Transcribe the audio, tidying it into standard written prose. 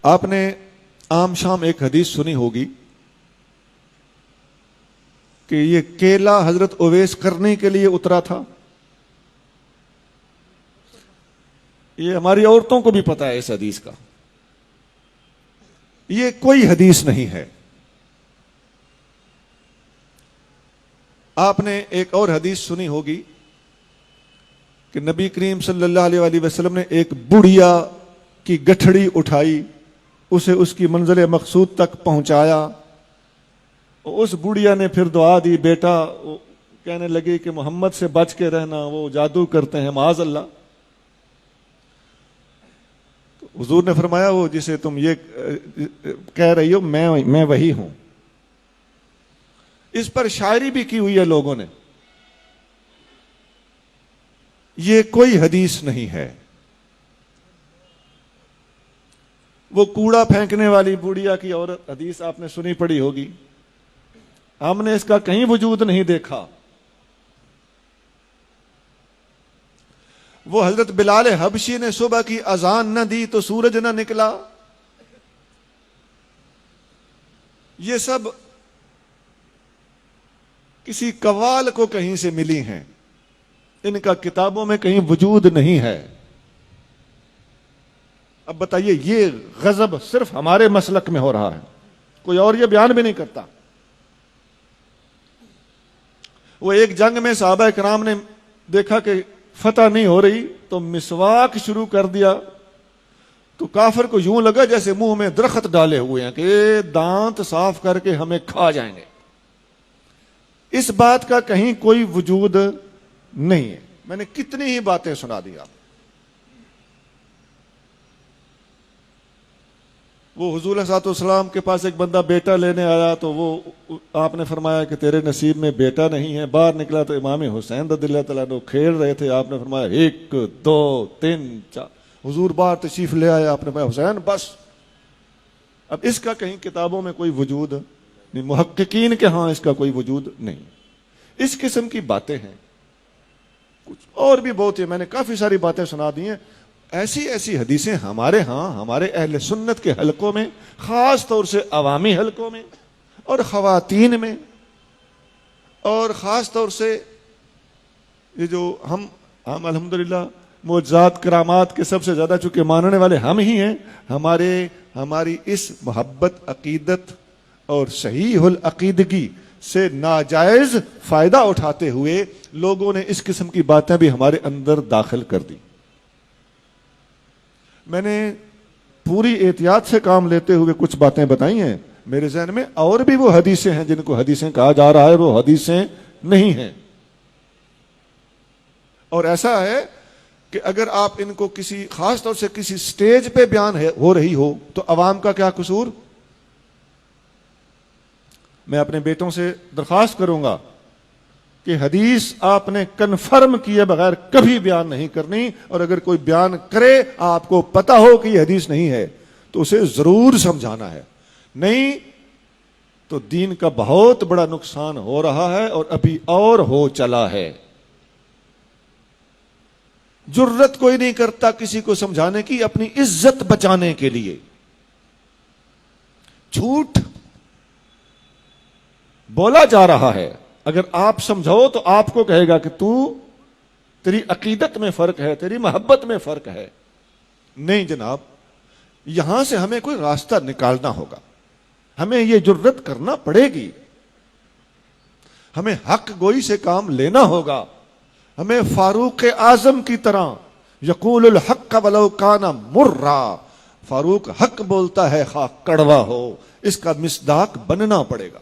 آپ نے عام شام ایک حدیث سنی ہوگی کہ یہ کیلا حضرت اویس کرنے کے لیے اترا تھا. یہ ہماری عورتوں کو بھی پتا ہے اس حدیث کا. یہ کوئی حدیث نہیں ہے. آپ نے ایک اور حدیث سنی ہوگی کہ نبی کریم صلی اللہ علیہ وآلہ وسلم نے ایک بڑھیا کی گٹھڑی اٹھائی, اسے اس کی منزل مقصود تک پہنچایا. اس بڑھیا نے پھر دعا دی, بیٹا کہنے لگی کہ محمد سے بچ کے رہنا, وہ جادو کرتے ہیں معاذ اللہ. حضور نے فرمایا وہ جسے تم یہ کہہ رہی ہو میں وہی ہوں. اس پر شاعری بھی کی ہوئی ہے لوگوں نے. یہ کوئی حدیث نہیں ہے. وہ کوڑا پھینکنے والی بوڑھیا کی عورت حدیث آپ نے سنی پڑی ہوگی, ہم نے اس کا کہیں وجود نہیں دیکھا. وہ حضرت بلال حبشی نے صبح کی اذان نہ دی تو سورج نہ نکلا. یہ سب کسی قوال کو کہیں سے ملی ہیں, ان کا کتابوں میں کہیں وجود نہیں ہے. اب بتائیے یہ غضب صرف ہمارے مسلک میں ہو رہا ہے, کوئی اور یہ بیان بھی نہیں کرتا. وہ ایک جنگ میں صحابہ کرام نے دیکھا کہ فتح نہیں ہو رہی تو مسواک شروع کر دیا, تو کافر کو یوں لگا جیسے منہ میں درخت ڈالے ہوئے ہیں کہ دانت صاف کر کے ہمیں کھا جائیں گے. اس بات کا کہیں کوئی وجود نہیں ہے. میں نے کتنی ہی باتیں سنا دی آپ. وہ حضور صلی اللہ علیہ وسلم کے پاس ایک بندہ بیٹا لینے آیا تو وہ آپ نے فرمایا کہ تیرے نصیب میں بیٹا نہیں ہے. باہر نکلا تو امام حسین رضی اللہ تعالیٰ عنہ کھیل رہے تھے. آپ نے فرمایا 1 2 3 4. حضور باہر تشریف لے آئے. آپ نے فرمایا حسین بس. اب اس کا کہیں کتابوں میں کوئی وجود نہیں, محققین کے ہاں اس کا کوئی وجود نہیں. اس قسم کی باتیں ہیں. کچھ اور بھی بہت ہے, میں نے کافی ساری باتیں سنا دی ہیں. ایسی حدیثیں ہمارے ہاں ہمارے اہل سنت کے حلقوں میں, خاص طور سے عوامی حلقوں میں اور خواتین میں, اور خاص طور سے یہ جو ہم الحمدللہ معجزات کرامات کے سب سے زیادہ چونکہ ماننے والے ہم ہی ہیں, ہماری اس محبت عقیدت اور صحیح العقیدگی سے ناجائز فائدہ اٹھاتے ہوئے لوگوں نے اس قسم کی باتیں بھی ہمارے اندر داخل کر دی. میں نے پوری احتیاط سے کام لیتے ہوئے کچھ باتیں بتائی ہیں. میرے ذہن میں اور بھی وہ حدیثیں ہیں جن کو حدیثیں کہا جا رہا ہے, وہ حدیثیں نہیں ہیں. اور ایسا ہے کہ اگر آپ ان کو کسی خاص طور سے کسی سٹیج پہ بیان ہو رہی ہو تو عوام کا کیا قصور. میں اپنے بیٹوں سے درخواست کروں گا کہ حدیث آپ نے کنفرم کیے بغیر کبھی بیان نہیں کرنی, اور اگر کوئی بیان کرے آپ کو پتا ہو کہ یہ حدیث نہیں ہے تو اسے ضرور سمجھانا ہے. نہیں تو دین کا بہت بڑا نقصان ہو رہا ہے اور ابھی اور ہو چلا ہے. جرت کوئی نہیں کرتا کسی کو سمجھانے کی اپنی عزت بچانے کے لیے. جھوٹ بولا جا رہا ہے, اگر آپ سمجھاؤ تو آپ کو کہے گا کہ تیری عقیدت میں فرق ہے, تیری محبت میں فرق ہے. نہیں جناب, یہاں سے ہمیں کوئی راستہ نکالنا ہوگا, ہمیں یہ جرت کرنا پڑے گی, ہمیں حق گوئی سے کام لینا ہوگا. ہمیں فاروق اعظم کی طرح یقول الحق ولو کان مرا, فاروق حق بولتا ہے خواہ کڑوا ہو, اس کا مصداق بننا پڑے گا.